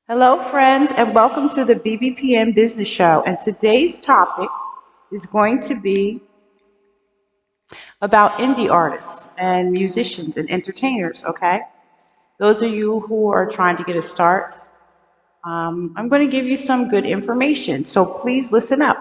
Hello, friends, and welcome to the BBPN Business Show. And today's topic is going to be about indie artists and musicians and entertainers, okay? Those of you who are trying to get a start, I'm going to give you some good information, so please listen up.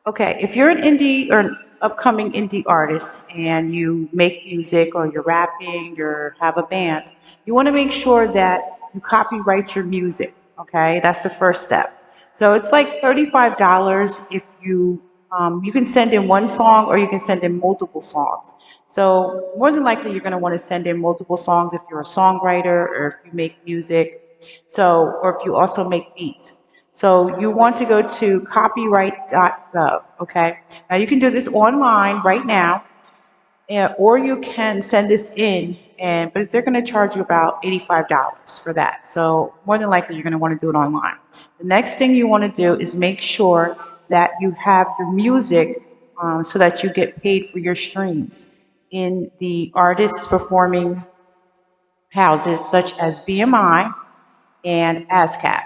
Okay, if you're an indie or an upcoming indie artist and you make music or you're rapping, you have a band, you want to make sure that you copyright your music. Okay, that's the first step. So it's like $35 if you can send in one song or you can send in multiple songs. So more than likely you're going to want to send in multiple songs if you're a songwriter or if you make music. So or if you also make beats. So you want to go to copyright.gov, okay? Now you can do this online right now, or you can send this in, but they're going to charge you about $85 for that. So more than likely you're going to want to do it online. The next thing you want to do is make sure that you have your music so that you get paid for your streams in the artists performing houses such as BMI and ASCAP.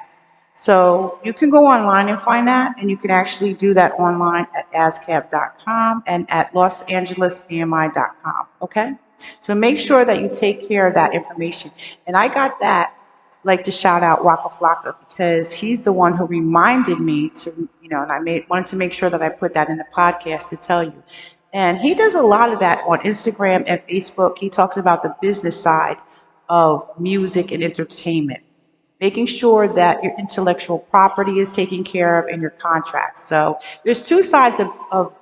So you can go online and find that, and you can actually do that online at ascap.com and at losangelesbmi.com. Okay? So make sure that you take care of that information. And I got that, like to shout out Waka Flocka because he's the one who reminded me to, and wanted to make sure that I put that in the podcast to tell you. And he does a lot of that on Instagram and Facebook. He talks about the business side of music and entertainment, making sure that your intellectual property is taken care of in your contracts. So there's two sides of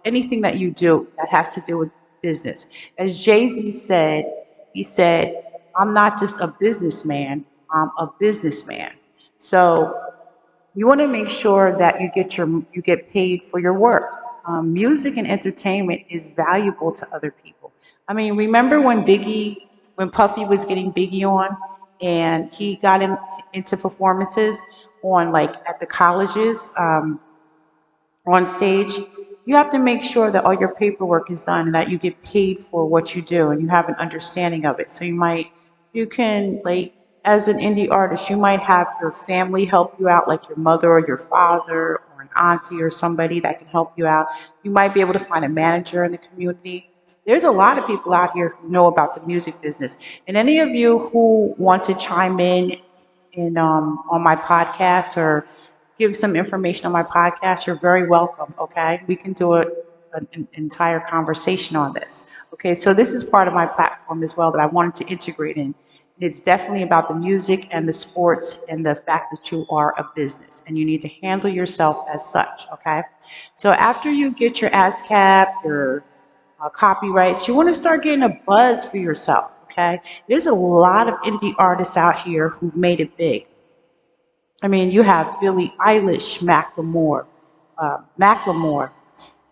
anything that you do that has to do with business. As Jay-Z said, he said, I'm not just a businessman, I'm a businessman. So you want to make sure that you get paid for your work. Music and entertainment is valuable to other people. I mean, remember when Puffy was getting Biggie on, and he got into performances on like at the colleges on stage. You have to make sure that all your paperwork is done and that you get paid for what you do and you have an understanding of it. So you can like, as an indie artist, you might have your family help you out, like your mother or your father or an auntie or somebody that can help you out. You might be able to find a manager in the community. There's a lot of people out here who know about the music business. And any of you who want to chime in on my podcast or give some information on my podcast, you're very welcome. Okay, we can do an entire conversation on this. Okay, so this is part of my platform as well that I wanted to integrate in. It's definitely about the music and the sports and the fact that you are a business and you need to handle yourself as such. Okay, so after you get your ASCAP, your copyrights, you want to start getting a buzz for yourself. Okay, there's a lot of indie artists out here who've made it big. I mean, you have Billie Eilish, Macklemore,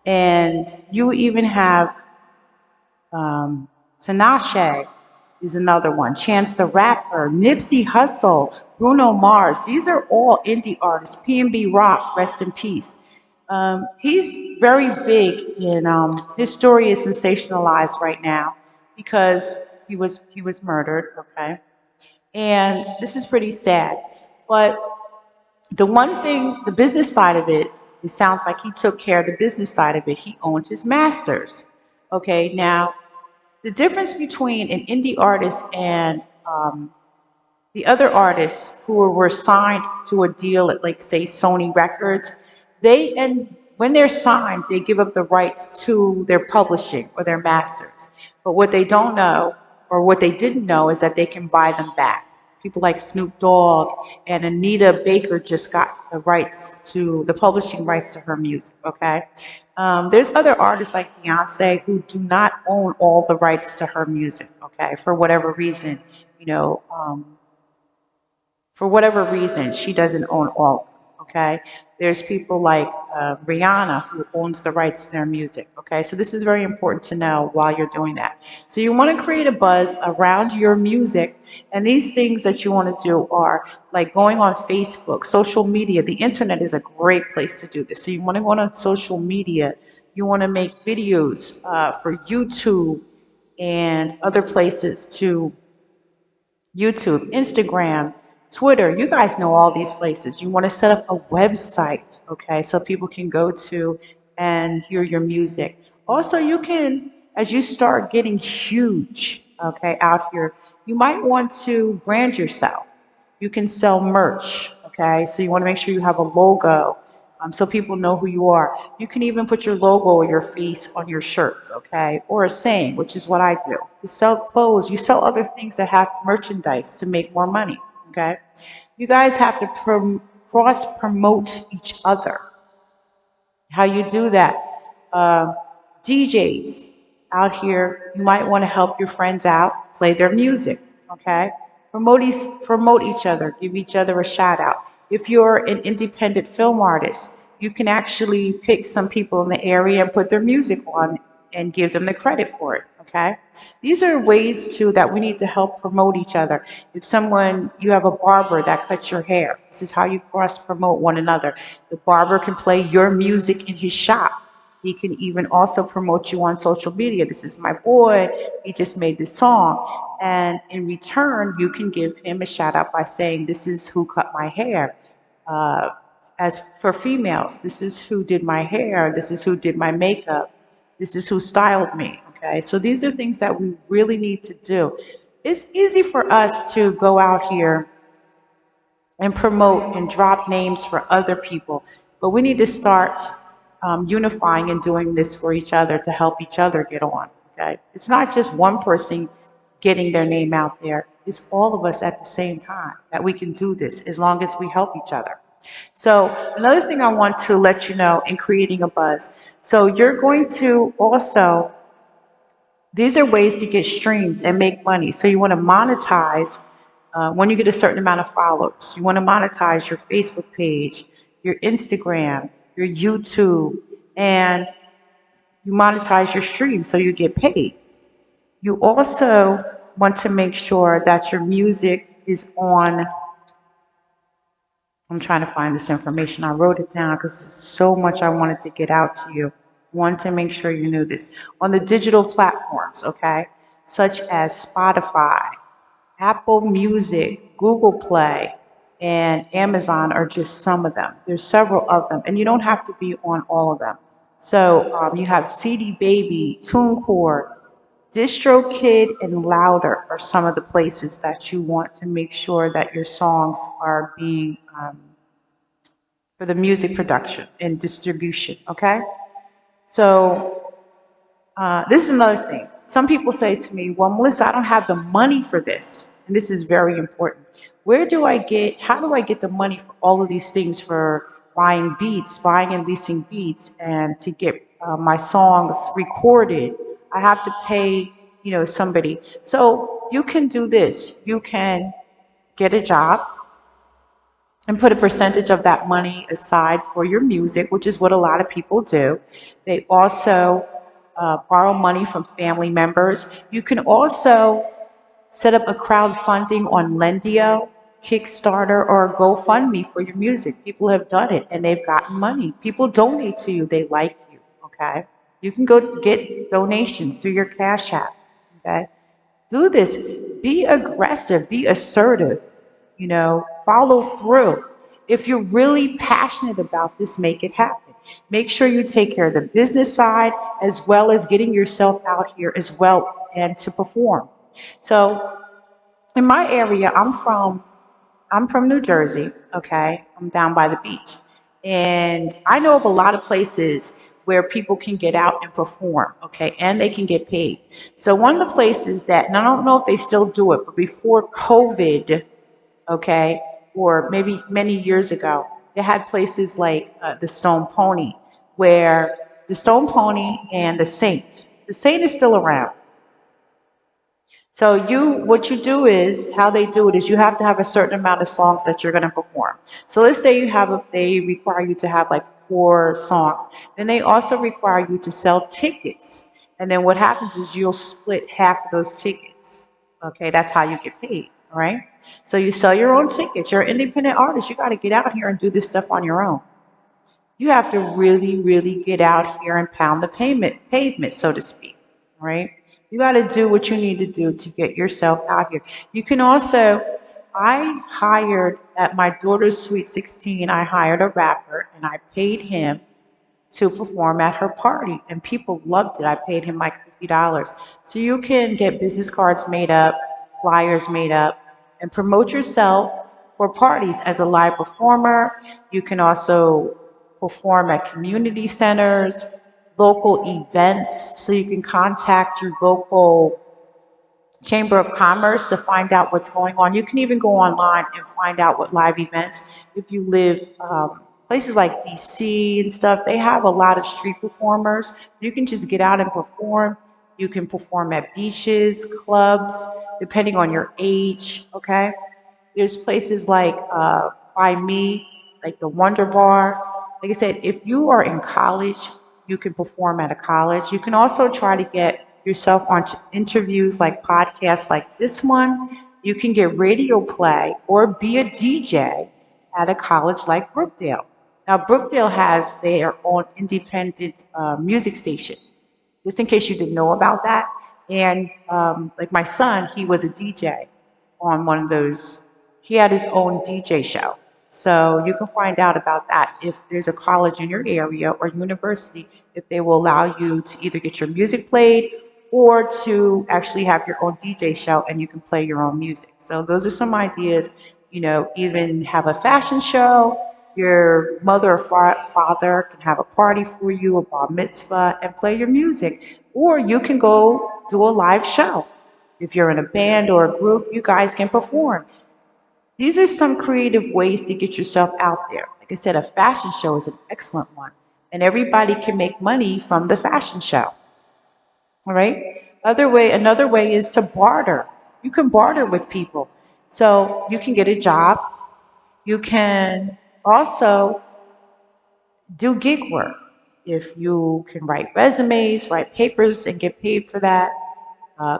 and you even have Tinashe is another one. Chance the Rapper, Nipsey Hussle, Bruno Mars. These are all indie artists. P&B Rock, rest in peace. He's very big, and his story is sensationalized right now because he was murdered. Okay, and this is pretty sad, but the one thing, the business side of it sounds like he took care of the business side of it. He owned his masters. Okay, now the difference between an indie artist and the other artists who were signed to a deal at, like, say, Sony Records, and when they're signed, they give up the rights to their publishing or their masters. But what they don't know, or what they didn't know, is that they can buy them back. People like Snoop Dogg and Anita Baker just got the publishing rights to her music. Okay, there's other artists like Beyonce who do not own all the rights to her music. Okay, for whatever reason, you know. For whatever reason, she doesn't own all of them. Okay, there's people like Rihanna who owns the rights to their music. Okay, so this is very important to know while you're doing that. So you want to create a buzz around your music, and these things that you want to do are like going on Facebook, social media. The internet is a great place to do this. So you want to go on social media. You want to make videos for YouTube and other places to YouTube, Instagram, Twitter, you guys know all these places. You want to set up a website, okay, so people can go to and hear your music. Also, you can, as you start getting huge, okay, out here, you might want to brand yourself. You can sell merch, okay? So you want to make sure you have a logo so people know who you are. You can even put your logo or your face on your shirts, okay? Or a saying, which is what I do. To sell clothes, you sell other things that have merchandise to make more money, okay? You guys have to cross promote each other. How you do that? Uh, DJs out here, you might want to help your friends out, play their music, okay? Promote each other, give each other a shout out. If you're an independent film artist, you can actually pick some people in the area and put their music on and give them the credit for it, okay? These are ways too that we need to help promote each other. If someone, you have a barber that cuts your hair, this is how you cross promote one another. The barber can play your music in his shop. He can even also promote you on social media. This is my boy. He just made this song. And in return, you can give him a shout out by saying, this is who cut my hair. Uh, as for females, this is who did my hair. This is who did my makeup. This is who styled me. Okay. So these are things that we really need to do. It's easy for us to go out here and promote and drop names for other people. But we need to start unifying and doing this for each other to help each other get on. Okay, it's not just one person getting their name out there. It's all of us at the same time that we can do this as long as we help each other. So another thing I want to let you know in creating a buzz. So you're going to also, these are ways to get streams and make money. So you want to monetize when you get a certain amount of followers. You want to monetize your Facebook page, your Instagram, your YouTube, and you monetize your stream so you get paid. You also want to make sure that your music is on. I'm trying to find this information. I wrote it down because there's so much I wanted to get out to you. Want to make sure you knew this. On the digital platforms, okay, such as Spotify, Apple Music, Google Play, and Amazon are just some of them. There's several of them, and you don't have to be on all of them. So you have CD Baby, TuneCore, DistroKid, and Louder are some of the places that you want to make sure that your songs are being for the music production and distribution. Okay, so this is another thing. Some people say to me, well, Melissa, I don't have the money for this. And this is very important. How do I get the money for all of these things for buying beats, buying and leasing beats, and to get my songs recorded? I have to pay, somebody. So you can do this. You can get a job and put a percentage of that money aside for your music, which is what a lot of people do. They also borrow money from family members. You can also set up a crowdfunding on Lendio, Kickstarter, or GoFundMe for your music. People have done it and they've gotten money. People donate to you, they like you, okay? You can go get donations through your Cash App, okay? Do this. Be aggressive, be assertive, follow through. If you're really passionate about this, make it happen. Make sure you take care of the business side as well as getting yourself out here as well and to perform. So in my area, I'm from New Jersey, okay? I'm down by the beach. And I know of a lot of places where people can get out and perform, okay? And they can get paid. So one of the places that, and I don't know if they still do it, but before COVID, okay, or maybe many years ago, they had places like the Stone Pony, where the Stone Pony and the Saint is still around. So what you do is, how they do it is you have to have a certain amount of songs that you're going to perform. So let's say they require you to have like 4 songs. Then they also require you to sell tickets. And then what happens is you'll split half of those tickets. Okay, that's how you get paid, all right? So you sell your own tickets. You're an independent artist. You got to get out here and do this stuff on your own. You have to really, really get out here and pound the pavement, so to speak, right? You got to do what you need to do to get yourself out here. You can also I hired at my daughter's Sweet 16, I hired a rapper and I paid him to perform at her party, and people loved it. I paid him like $50. So you can get business cards made up, flyers made up, and promote yourself for parties as a live performer. You can also perform at community centers, local events, so you can contact your local Chamber of Commerce to find out what's going on. You can even go online and find out what live events. If you live places like DC and stuff, they have a lot of street performers. You can just get out and perform. You can perform at beaches, clubs, depending on your age. Okay. There's places like by me, like the Wonder Bar. Like I said, if you are in college, you can perform at a college. You can also try to get yourself on interviews like podcasts like this one. You can get radio play or be a DJ at a college like Brookdale. Now, Brookdale has their own independent music station, just in case you didn't know about that. And like my son, he was a DJ on one of those. He had his own DJ show. So you can find out about that if there's a college in your area or university, if they will allow you to either get your music played or to actually have your own DJ show and you can play your own music. So those are some ideas, even have a fashion show. Your mother or father can have a party for you, a bar mitzvah, and play your music. Or you can go do a live show. If you're in a band or a group, you guys can perform. These are some creative ways to get yourself out there. Like I said, a fashion show is an excellent one, and everybody can make money from the fashion show. All right. Another way is to barter. You can barter with people. So you can get a job. You can also do gig work. If you can write resumes, write papers, and get paid for that,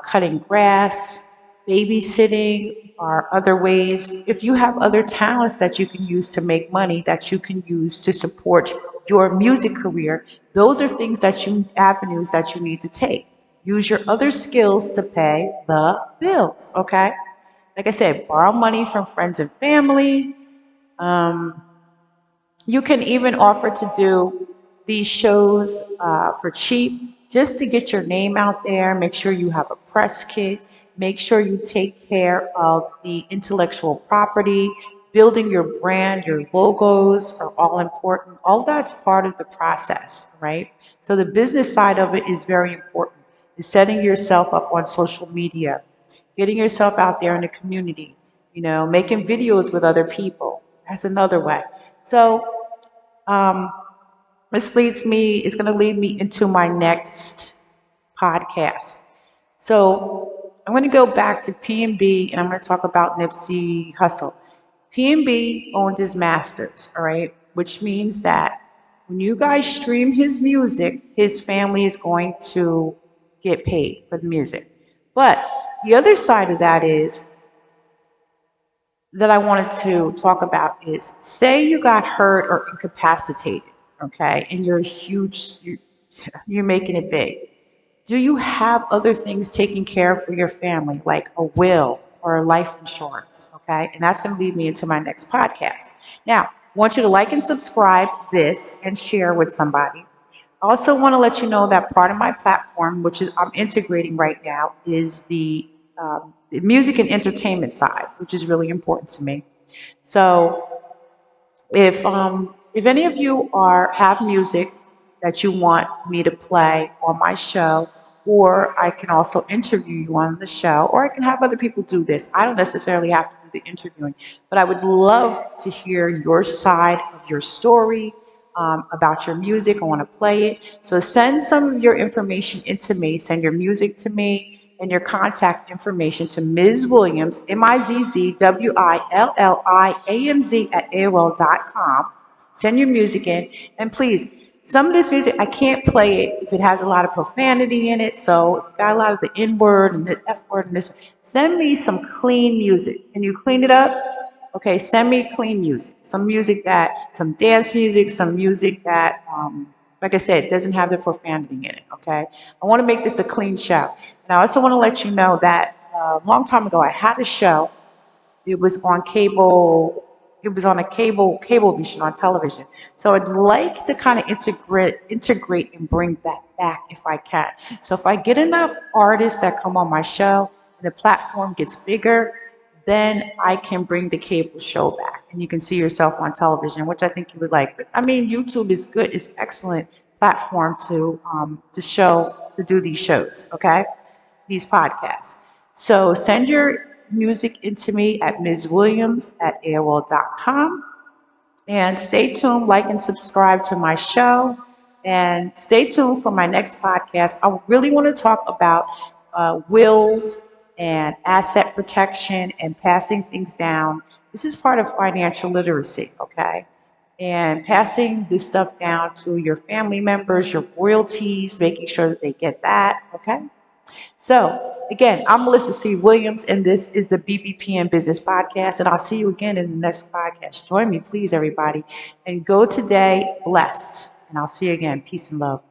cutting grass, babysitting are other ways. If you have other talents that you can use to make money, that you can use to support your music career, those are avenues that you need to take. Use your other skills to pay the bills, okay? Like I said, borrow money from friends and family. Um, you can even offer to do these shows for cheap just to get your name out there. Make sure you have a press kit. Make sure you take care of the intellectual property. Building your brand, your logos are all important. All that's part of the process, right? So the business side of it is very important. Is setting yourself up on social media, getting yourself out there in the community, making videos with other people. That's another way. So um, this is going to lead me into my next podcast. So I'm going to go back to P&B and I'm going to talk about Nipsey Hussle. P&B owned his masters, all right, which means that when you guys stream his music, his family is going to get paid for the music. But the other side of that is that I wanted to talk about is say you got hurt or incapacitated, okay, and you're making it big. Do you have other things taken care of for your family, like a will or a life insurance? Okay, and that's going to lead me into my next podcast. Now, I want you to like and subscribe this and share with somebody. I also want to let you know that part of my platform, which is I'm integrating right now, is the music and entertainment side, which is really important to me. So if any of you have music that you want me to play on my show, or I can also interview you on the show, or I can have other people do this. I don't necessarily have to do the interviewing, but I would love to hear your side of your story about your music. I want to play it. So send some of your information into me. Send your music to me and your contact information to Ms. Williams, MIZZWILLIAMZ at AOL.com. Send your music in. And please, some of this music, I can't play it if it has a lot of profanity in it. So if it's got a lot of the N word and the F word and this, send me some clean music. Can you clean it up? Okay, send me clean music. Some dance music, some music that, like I said, doesn't have the profanity in it, okay? I want to make this a clean show. And I also want to let you know that a long time ago, I had a show. It was on cable. It was on a cable vision on television. So I'd like to kind of integrate and bring that back if I can. So if I get enough artists that come on my show and the platform gets bigger, then I can bring the cable show back and you can see yourself on television, which I think you would like. But I mean, YouTube is good, it's excellent platform to do these shows, okay? These podcasts. So send your music into me at mswilliams at AOL.com. And stay tuned, like and subscribe to my show. And stay tuned for my next podcast. I really want to talk about wills and asset protection and passing things down. This is part of financial literacy, okay? And passing this stuff down to your family members, your royalties, making sure that they get that, okay? So, again, I'm Melissa C. Williams, and this is the BBPN Business Podcast. And I'll see you again in the next podcast. Join me, please, everybody. And go today blessed. And I'll see you again. Peace and love.